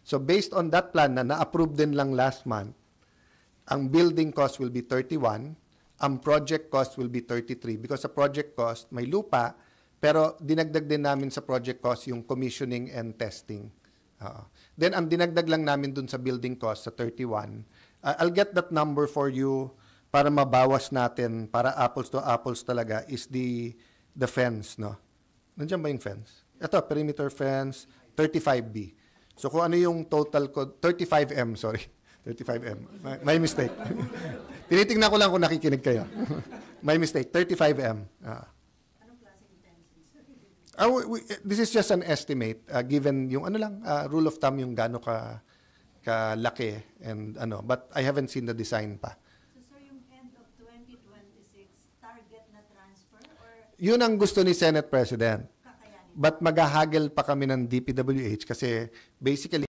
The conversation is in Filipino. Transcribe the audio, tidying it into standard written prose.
So based on that plan na na-approve din lang last month, ang building cost will be 31, ang project cost will be 33 because sa project cost may lupa, pero dinagdag din namin sa project cost yung commissioning and testing. Then ang dinagdag lang namin dun sa building cost sa 31, I'll get that number for you para mabawas natin, para apples to apples talaga, is the fence, no? Nandiyan ba yung fence? Ito, perimeter fence, 35B. So kung ano yung total ko, 35M, sorry. 35M. May mistake. Tinitingnan ko lang kung nakikinig kayo. May mistake. 35M. Anong klaseng fences? This is just an estimate given yung ano lang, rule of thumb yung gaano kalaki and ano. But I haven't seen the design pa. So sir, yung end of 2026, target na transfer or Yun ang gusto ni Senate President. kakayanin? But maghahagel pa kami ng DPWH kasi basically